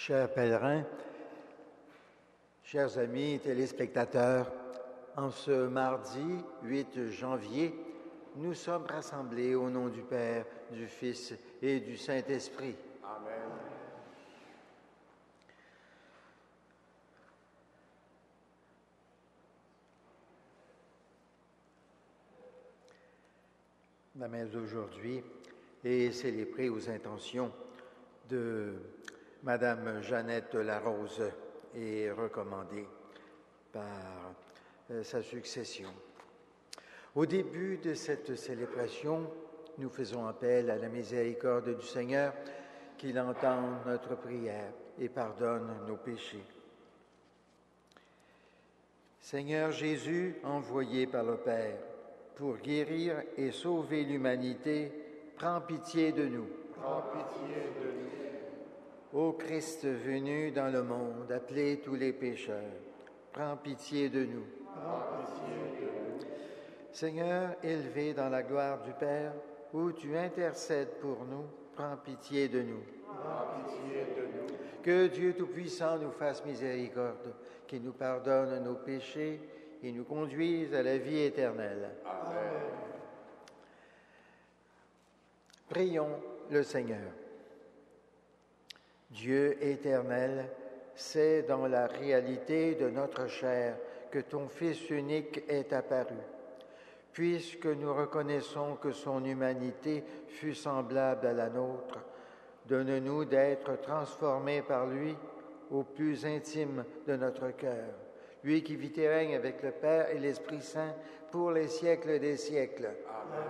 Chers pèlerins, chers amis téléspectateurs, en ce mardi 8 janvier, nous sommes rassemblés au nom du Père, du Fils et du Saint-Esprit. Amen. La messe d'aujourd'hui est célébrée aux intentions de Madame Jeannette Larose et recommandée par sa succession. Au début de cette célébration, nous faisons appel à la miséricorde du Seigneur, qu'il entende notre prière et pardonne nos péchés. Seigneur Jésus, envoyé par le Père pour guérir et sauver l'humanité, prends pitié de nous. Prends pitié de nous. Ô Christ venu dans le monde, appelez tous les pécheurs, prends pitié de nous. Prends pitié de nous. Seigneur, élevé dans la gloire du Père, où tu intercèdes pour nous, prends pitié de nous. Prends pitié de nous. Que Dieu Tout-Puissant nous fasse miséricorde, qu'il nous pardonne nos péchés et nous conduise à la vie éternelle. Amen. Prions le Seigneur. Dieu éternel, c'est dans la réalité de notre chair que ton Fils unique est apparu. Puisque nous reconnaissons que son humanité fut semblable à la nôtre, donne-nous d'être transformés par lui au plus intime de notre cœur. Lui qui vit et règne avec le Père et l'Esprit Saint pour les siècles des siècles. Amen.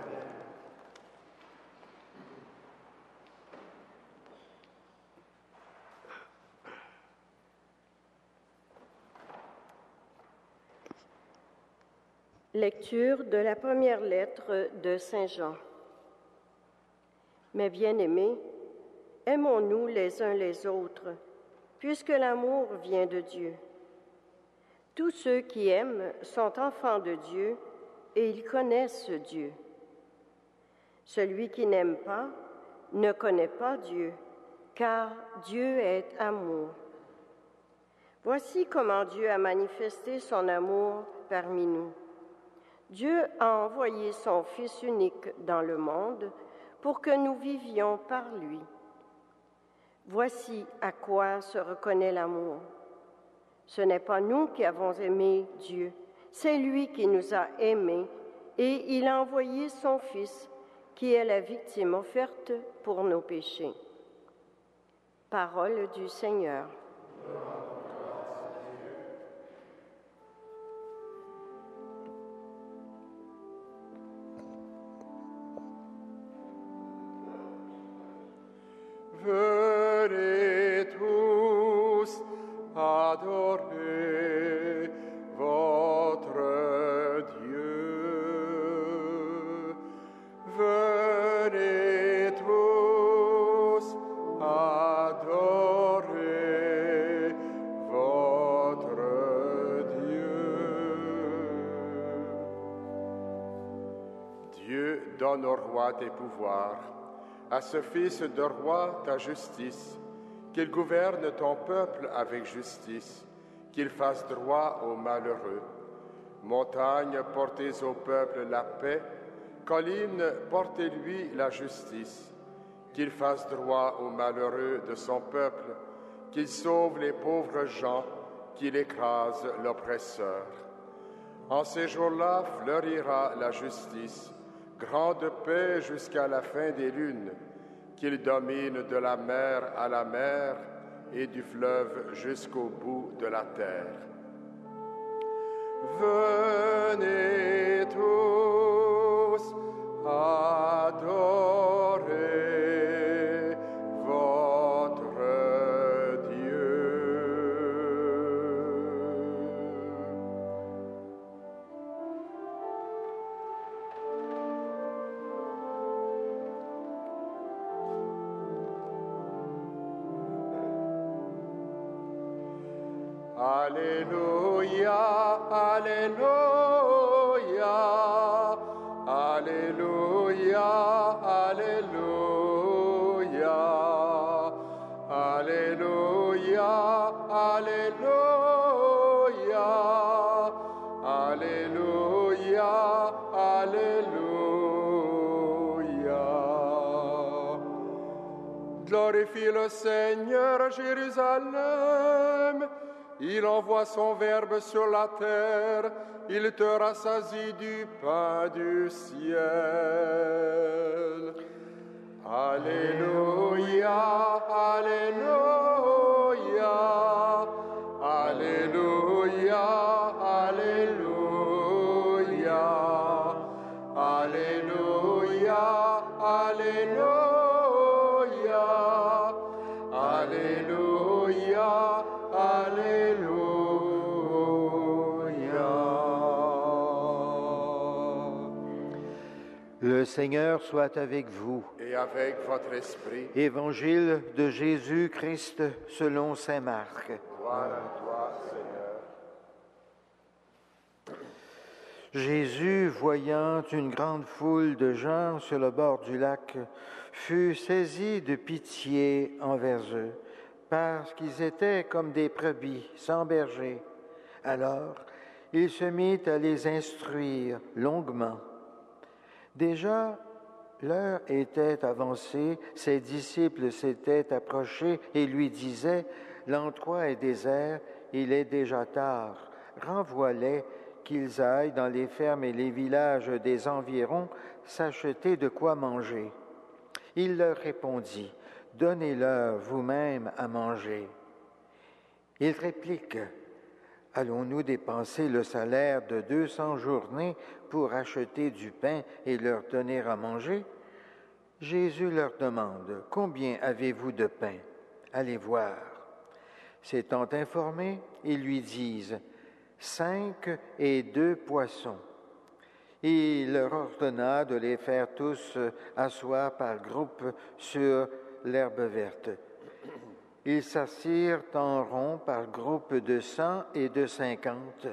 Lecture de la première lettre de Saint Jean. Mes bien-aimés, aimons-nous les uns les autres, puisque l'amour vient de Dieu. Tous ceux qui aiment sont enfants de Dieu et ils connaissent Dieu. Celui qui n'aime pas ne connaît pas Dieu, car Dieu est amour. Voici comment Dieu a manifesté son amour parmi nous. Dieu a envoyé son Fils unique dans le monde pour que nous vivions par lui. Voici à quoi se reconnaît l'amour. Ce n'est pas nous qui avons aimé Dieu, c'est lui qui nous a aimés et il a envoyé son Fils qui est la victime offerte pour nos péchés. Parole du Seigneur. Venez tous adorer votre Dieu. Venez tous adorer votre Dieu. Dieu donne au roi tes pouvoirs, à ce fils de roi ta justice, qu'il gouverne ton peuple avec justice, qu'il fasse droit aux malheureux. Montagne, portez au peuple la paix, collines, portez-lui la justice, qu'il fasse droit aux malheureux de son peuple, qu'il sauve les pauvres gens, qu'il écrase l'oppresseur. En ces jours-là fleurira la justice, grande paix jusqu'à la fin des lunes, qu'il domine de la mer à la mer et du fleuve jusqu'au bout de la terre. Venez tous adorer votre Dieu. Alléluia, Alléluia, Alléluia, Alléluia, Alléluia. Alléluia, Alléluia, Alléluia. Glorifie le Seigneur, Jérusalem. Il envoie son verbe sur la terre. Il te rassasie du pain du ciel. Alléluia, Alléluia, Alléluia, Alléluia, Alléluia, Alléluia, Alléluia, Alléluia. Le Seigneur soit avec vous. Et avec votre esprit. Évangile de Jésus-Christ selon saint Marc. Gloire à toi, Seigneur. Jésus, voyant une grande foule de gens sur le bord du lac, fut saisi de pitié envers eux, parce qu'ils étaient comme des brebis sans berger. Alors, il se mit à les instruire longuement. Déjà, l'heure était avancée, ses disciples s'étaient approchés et lui disaient, « L'endroit est désert, il est déjà tard. Renvoie-les qu'ils aillent dans les fermes et les villages des environs s'acheter de quoi manger. » Il leur répondit, « Donnez-leur vous-même à manger. » Ils répliquent, « Allons-nous dépenser le salaire de 200 journées pour acheter du pain et leur donner à manger? » Jésus leur demande, « Combien avez-vous de pain? Allez voir. » S'étant informés, ils lui disent, « 5 et 2 poissons. » Il leur ordonna de les faire tous asseoir par groupe sur l'herbe verte. Ils s'assirent en rond par groupe de 100 et de 50.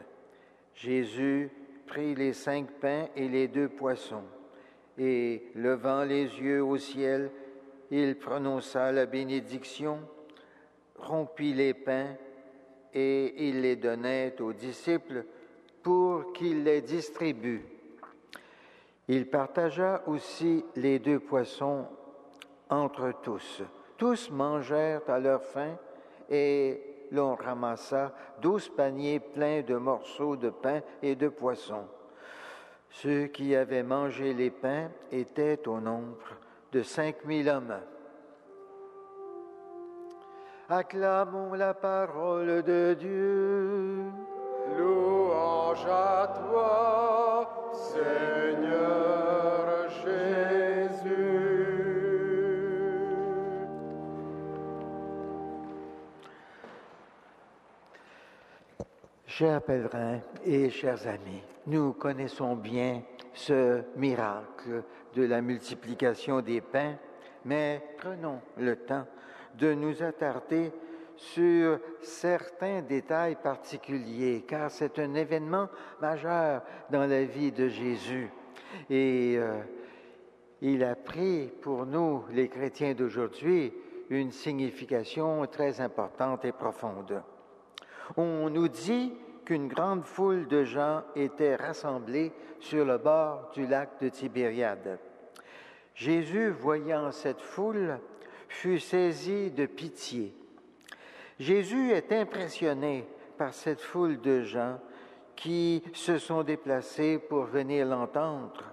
Jésus prit les 5 pains et les 2 poissons, et, levant les yeux au ciel, il prononça la bénédiction, rompit les pains, et il les donnait aux disciples pour qu'ils les distribuent. Il partagea aussi les 2 poissons entre tous. Tous mangèrent à leur faim, et l'on ramassa 12 paniers pleins de morceaux de pain et de poissons. Ceux qui avaient mangé les pains étaient au nombre de 5000 hommes. Acclamons la parole de Dieu. Louange à toi, Seigneur Jésus. Chers pèlerins et chers amis, nous connaissons bien ce miracle de la multiplication des pains, mais prenons le temps de nous attarder sur certains détails particuliers, car c'est un événement majeur dans la vie de Jésus. Et il a pris pour nous, les chrétiens d'aujourd'hui, une signification très importante et profonde. On nous dit qu'une grande foule de gens était rassemblée sur le bord du lac de Tibériade. Jésus, voyant cette foule, fut saisi de pitié. Jésus est impressionné par cette foule de gens qui se sont déplacés pour venir l'entendre.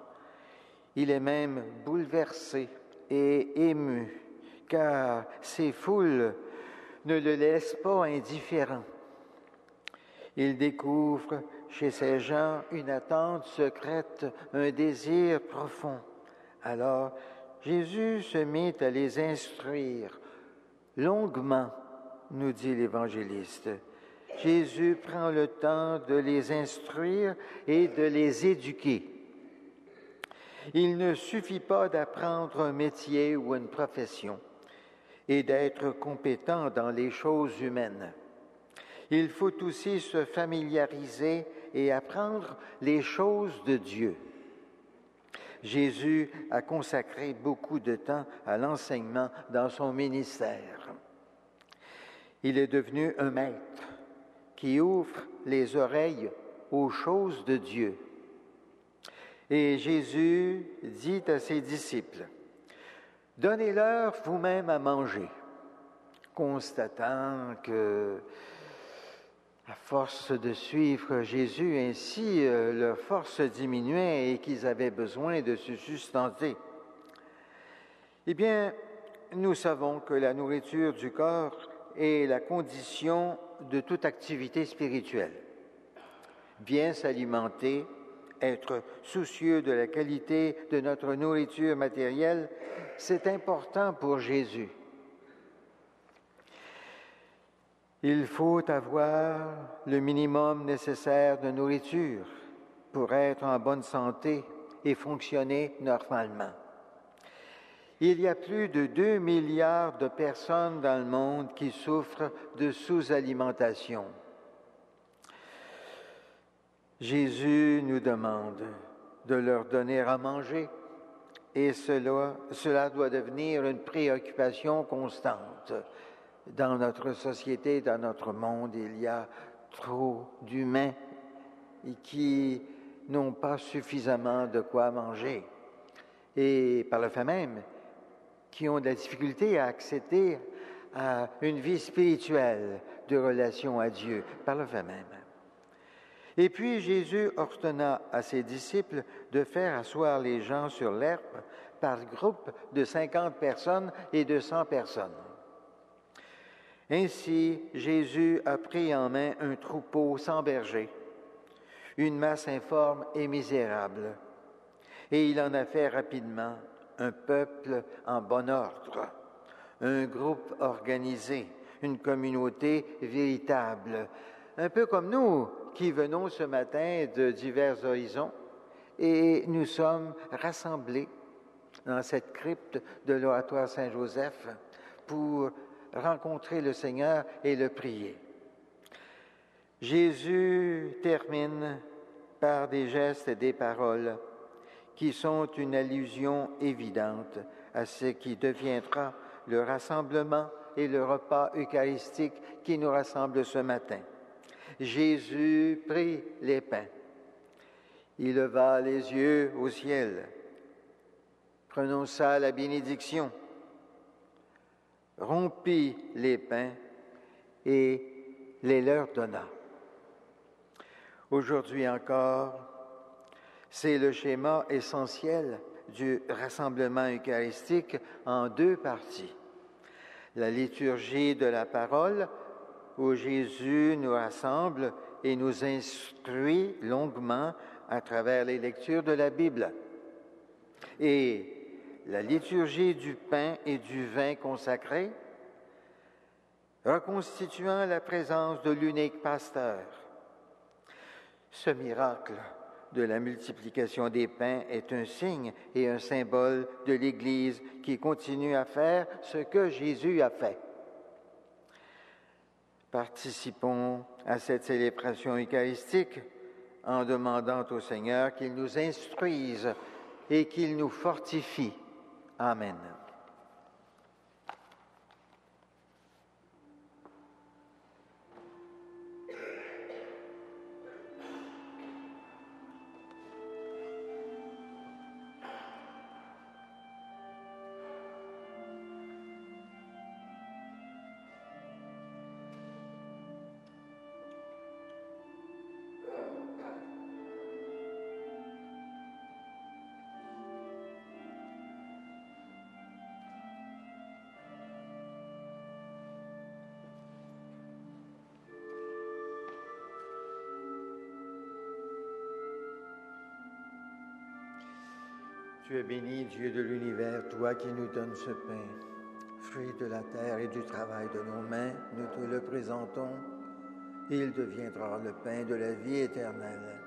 Il est même bouleversé et ému, car ces foules ne le laissent pas indifférent. Il découvre chez ces gens une attente secrète, un désir profond. Alors, Jésus se mit à les instruire longuement, nous dit l'évangéliste. Jésus prend le temps de les instruire et de les éduquer. Il ne suffit pas d'apprendre un métier ou une profession et d'être compétent dans les choses humaines. Il faut aussi se familiariser et apprendre les choses de Dieu. Jésus a consacré beaucoup de temps à l'enseignement dans son ministère. Il est devenu un maître qui ouvre les oreilles aux choses de Dieu. Et Jésus dit à ses disciples, « Donnez-leur vous-même à manger. » Constatant que, à force de suivre Jésus, ainsi leur force diminuait et qu'ils avaient besoin de se sustenter. Eh bien, nous savons que la nourriture du corps est la condition de toute activité spirituelle. Bien s'alimenter, être soucieux de la qualité de notre nourriture matérielle, c'est important pour Jésus. Il faut avoir le minimum nécessaire de nourriture pour être en bonne santé et fonctionner normalement. Il y a plus de 2 milliards de personnes dans le monde qui souffrent de sous-alimentation. Jésus nous demande de leur donner à manger et cela doit devenir une préoccupation constante. Dans notre société, dans notre monde, il y a trop d'humains qui n'ont pas suffisamment de quoi manger et par le fait même, qui ont de la difficulté à accéder à une vie spirituelle de relation à Dieu, par le fait même. Et puis Jésus ordonna à ses disciples de faire asseoir les gens sur l'herbe par groupe de 50 personnes et de 100 personnes. Ainsi, Jésus a pris en main un troupeau sans berger, une masse informe et misérable, et il en a fait rapidement un peuple en bon ordre, un groupe organisé, une communauté véritable, un peu comme nous qui venons ce matin de divers horizons et nous sommes rassemblés dans cette crypte de l'oratoire Saint-Joseph pour rencontrer le Seigneur et le prier. Jésus termine par des gestes et des paroles qui sont une allusion évidente à ce qui deviendra le rassemblement et le repas eucharistique qui nous rassemble ce matin. Jésus prit les pains. Il leva les yeux au ciel, prononça la bénédiction, rompit les pains et les leur donna. Aujourd'hui encore, c'est le schéma essentiel du rassemblement eucharistique en 2 parties. La liturgie de la parole, où Jésus nous rassemble et nous instruit longuement à travers les lectures de la Bible. Et la liturgie du pain et du vin consacrés, reconstituant la présence de l'unique pasteur. Ce miracle de la multiplication des pains est un signe et un symbole de l'Église qui continue à faire ce que Jésus a fait. Participons à cette célébration eucharistique en demandant au Seigneur qu'il nous instruise et qu'il nous fortifie. Amen. Tu es béni, Dieu de l'univers, toi qui nous donnes ce pain, fruit de la terre et du travail de nos mains, nous te le présentons, et il deviendra le pain de la vie éternelle.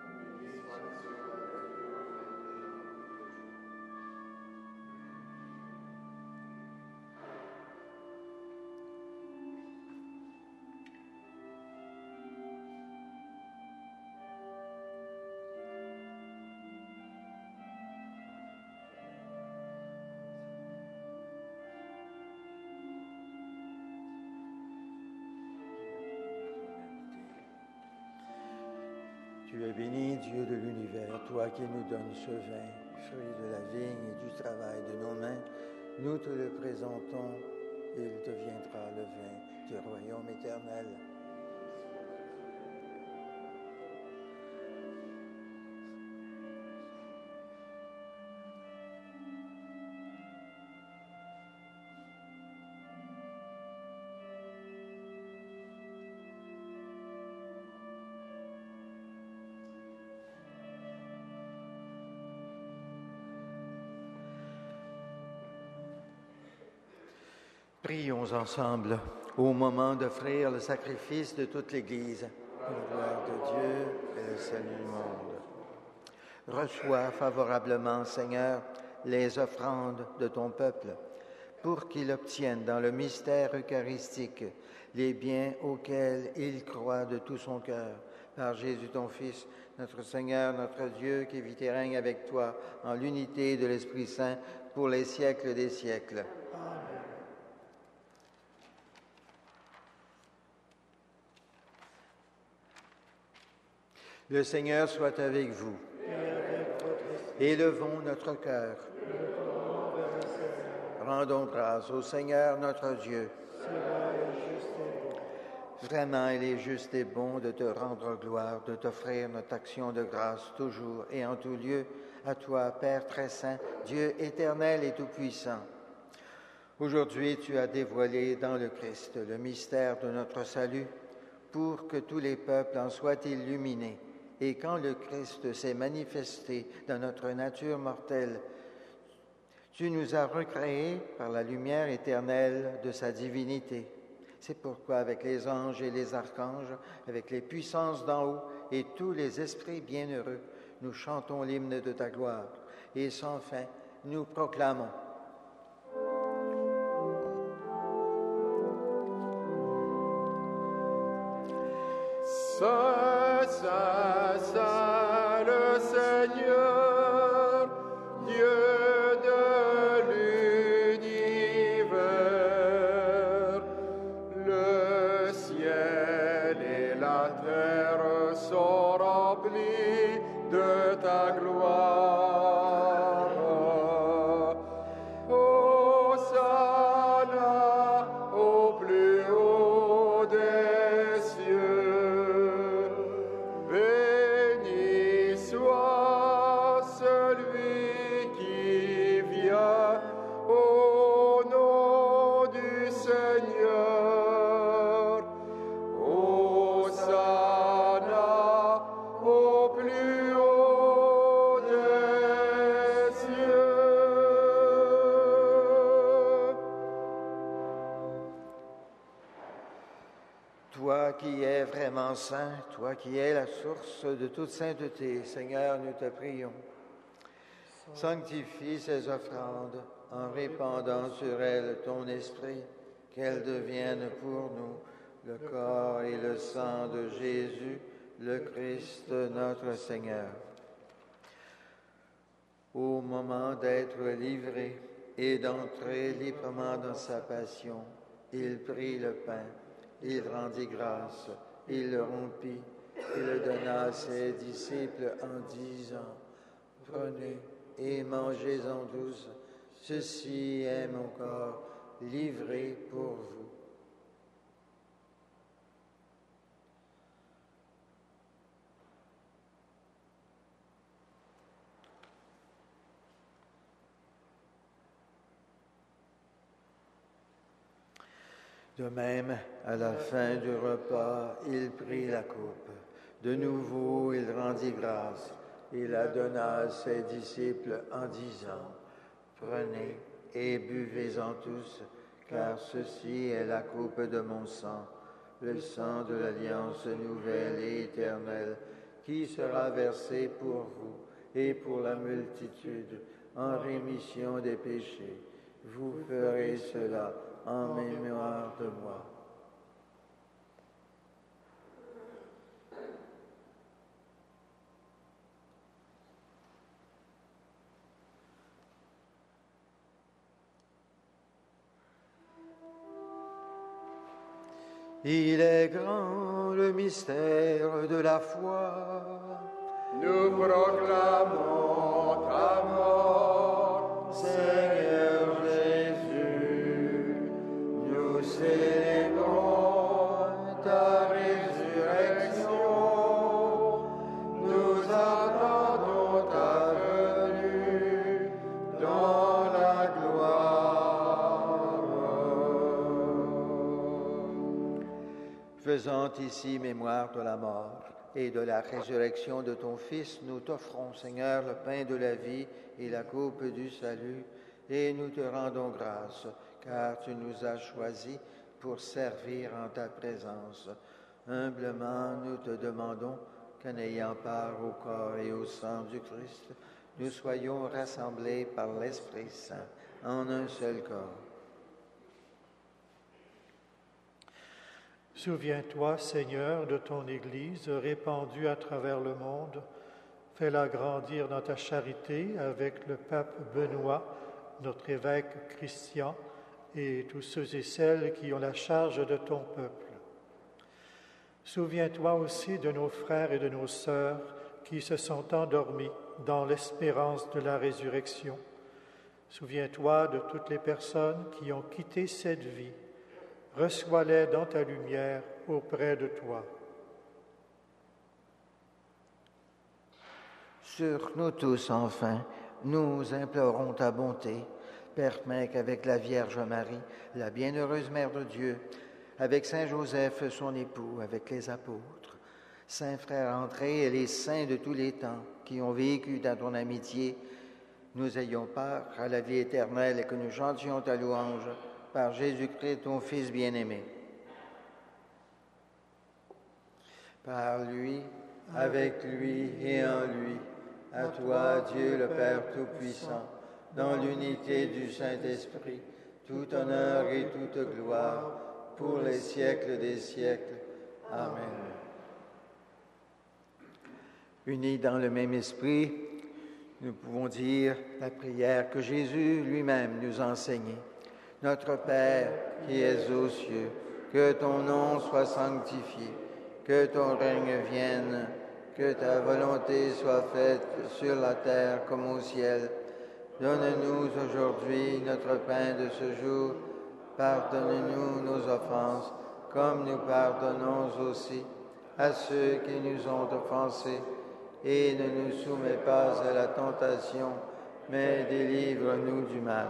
Tu es béni, Dieu de l'univers, toi qui nous donnes ce vin, fruit de la vigne et du travail de nos mains. Nous te le présentons, il deviendra le vin du royaume éternel. Prions ensemble au moment d'offrir le sacrifice de toute l'Église, pour la gloire de Dieu et le salut du monde. Reçois favorablement, Seigneur, les offrandes de ton peuple, pour qu'il obtienne dans le mystère eucharistique les biens auxquels il croit de tout son cœur. Par Jésus ton Fils, notre Seigneur, notre Dieu, qui vit et règne avec toi en l'unité de l'Esprit Saint pour les siècles des siècles. Le Seigneur soit avec vous. Élevons notre cœur. Rendons grâce au Seigneur notre Dieu. Vraiment, il est juste et bon de te rendre gloire, de t'offrir notre action de grâce toujours et en tout lieu à toi, Père très saint, Dieu éternel et tout-puissant. Aujourd'hui, tu as dévoilé dans le Christ le mystère de notre salut pour que tous les peuples en soient illuminés. Et quand le Christ s'est manifesté dans notre nature mortelle, tu nous as recréés par la lumière éternelle de sa divinité. C'est pourquoi avec les anges et les archanges, avec les puissances d'en haut et tous les esprits bienheureux, nous chantons l'hymne de ta gloire. Et sans fin, nous proclamons. Saint, Saint, Saint, le Seigneur, Dieu de l'univers. Le ciel et la terre sont remplis de ta gloire. Hosanna au plus haut des cieux. Béni soit celui qui vient au nom du Seigneur. Hosanna au plus haut des cieux. Toi qui es vraiment saint, toi qui es la source de toute sainteté, Seigneur, nous te prions. Sanctifie ces offrandes en répandant sur elles ton esprit, qu'elles deviennent pour nous le corps et le sang de Jésus, le Christ notre Seigneur. Au moment d'être livré et d'entrer librement dans sa passion, il prit le pain, il rendit grâce, il le rompit, il le donna à ses disciples en disant, « Prenez et mangez-en tous, ceci est mon corps livré pour vous. » De même, à la fin du repas, il prit la coupe. De nouveau, il rendit grâce. Il la donna à ses disciples en disant, « Prenez et buvez-en tous, car ceci est la coupe de mon sang, le sang de l'alliance nouvelle et éternelle, qui sera versé pour vous et pour la multitude en rémission des péchés. Vous ferez cela en mémoire de moi. » Il est grand le mystère de la foi. Nous proclamons ta mort, Seigneur Jésus, nous célébrons ta résurrection. Nous attendons ta venue dans la gloire. Faisant ici mémoire de la mort et de la résurrection de ton Fils, nous t'offrons, Seigneur, le pain de la vie et la coupe du salut, et nous te rendons grâce, car tu nous as choisis pour servir en ta présence. Humblement, nous te demandons qu'en ayant part au corps et au sang du Christ, nous soyons rassemblés par l'Esprit Saint en un seul corps. Souviens-toi, Seigneur, de ton Église répandue à travers le monde. Fais-la grandir dans ta charité avec le pape Benoît, notre évêque Christian, et tous ceux et celles qui ont la charge de ton peuple. Souviens-toi aussi de nos frères et de nos sœurs qui se sont endormis dans l'espérance de la résurrection. Souviens-toi de toutes les personnes qui ont quitté cette vie. Reçois-les dans ta lumière auprès de toi. Sur nous tous, enfin, nous implorons ta bonté. Permets qu'avec la Vierge Marie, la bienheureuse Mère de Dieu, avec Saint Joseph, son époux, avec les apôtres, Saint Frère André et les saints de tous les temps qui ont vécu dans ton amitié, nous ayons part à la vie éternelle et que nous chantions ta louange par Jésus-Christ, ton Fils bien-aimé. Par lui, avec lui et en lui, à toi, Dieu le Père Tout-Puissant, dans l'unité du Saint-Esprit, tout honneur et toute gloire, pour les siècles des siècles. Amen. Unis dans le même esprit, nous pouvons dire la prière que Jésus lui-même nous a enseignée. Notre Père qui es aux cieux, que ton nom soit sanctifié, que ton règne vienne, que ta volonté soit faite sur la terre comme au ciel. Donne-nous aujourd'hui notre pain de ce jour. Pardonne-nous nos offenses, comme nous pardonnons aussi à ceux qui nous ont offensés. Et ne nous soumets pas à la tentation, mais délivre-nous du mal.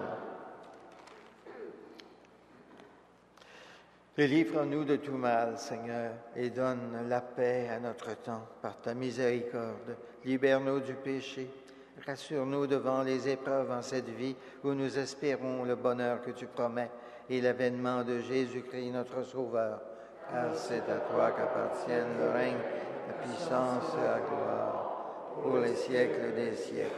Délivre-nous de tout mal, Seigneur, et donne la paix à notre temps par ta miséricorde. Libère-nous du péché. Rassure-nous devant les épreuves en cette vie où nous espérons le bonheur que tu promets et l'avènement de Jésus-Christ, notre Sauveur. Car c'est à toi qu'appartiennent le règne, la puissance et la gloire pour les siècles des siècles.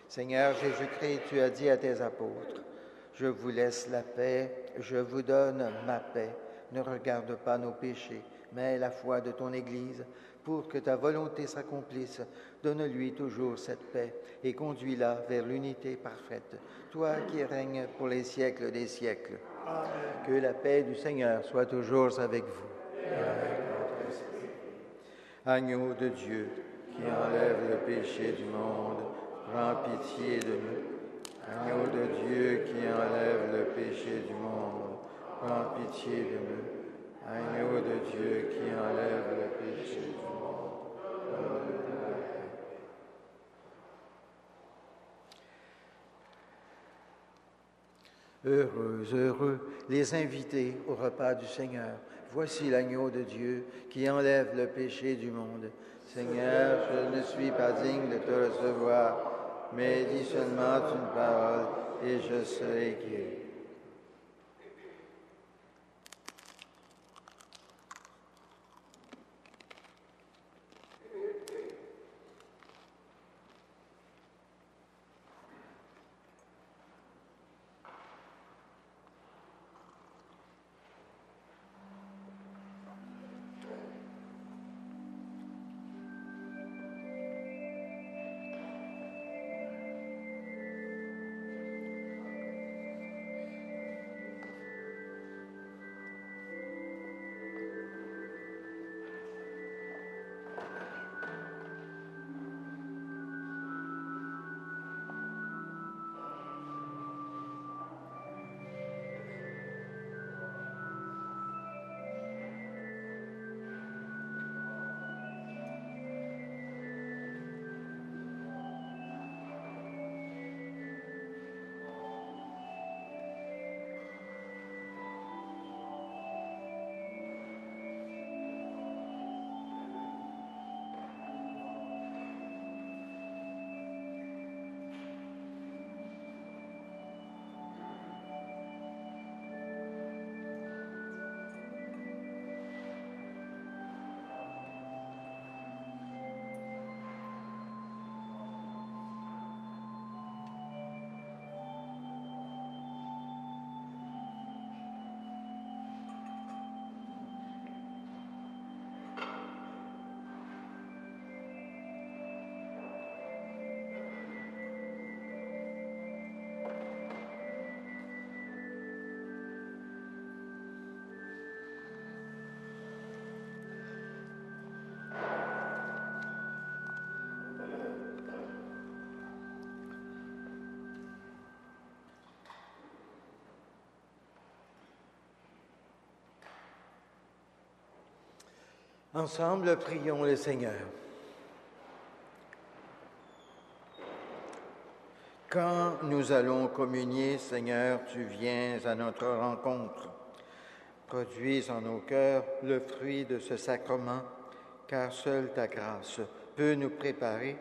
Seigneur Jésus-Christ, tu as dit à tes apôtres, « Je vous laisse la paix, je vous donne ma paix. Ne regarde pas nos péchés, mais la foi de ton Église, pour que ta volonté s'accomplisse. Donne-lui toujours cette paix et conduis-la vers l'unité parfaite, toi qui règnes pour les siècles des siècles. » Amen. Que la paix du Seigneur soit toujours avec vous. Et avec votre esprit. Agneau de Dieu, qui enlève le péché du monde, prends pitié de nous. Agneau de Dieu qui enlève le péché du monde, prends pitié de nous. Agneau de Dieu qui enlève le péché du monde, donne-nous la paix. Heureux, heureux, les invités au repas du Seigneur. Voici l'agneau de Dieu qui enlève le péché du monde. Seigneur, je ne suis pas digne de te recevoir, mais dis seulement une parole et je serai guéri. Ensemble, prions le Seigneur. Quand nous allons communier, Seigneur, tu viens à notre rencontre. Produis en nos cœurs le fruit de ce sacrement, car seule ta grâce peut nous préparer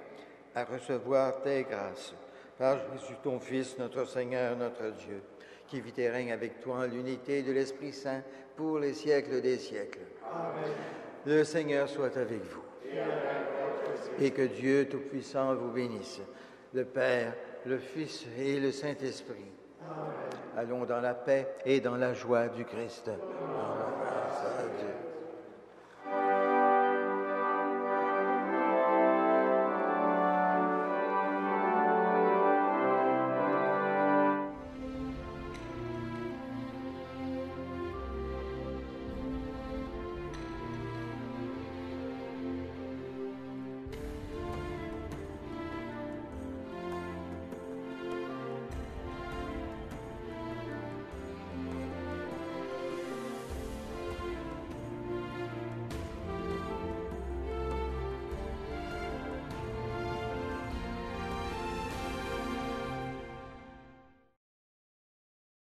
à recevoir tes grâces. Par Jésus, ton Fils, notre Seigneur, notre Dieu, qui vit et règne avec toi en l'unité de l'Esprit Saint pour les siècles des siècles. Amen. Le Seigneur soit avec vous. Et que Dieu Tout-Puissant vous bénisse, le Père, le Fils et le Saint-Esprit. Amen. Allons dans la paix et dans la joie du Christ. Amen.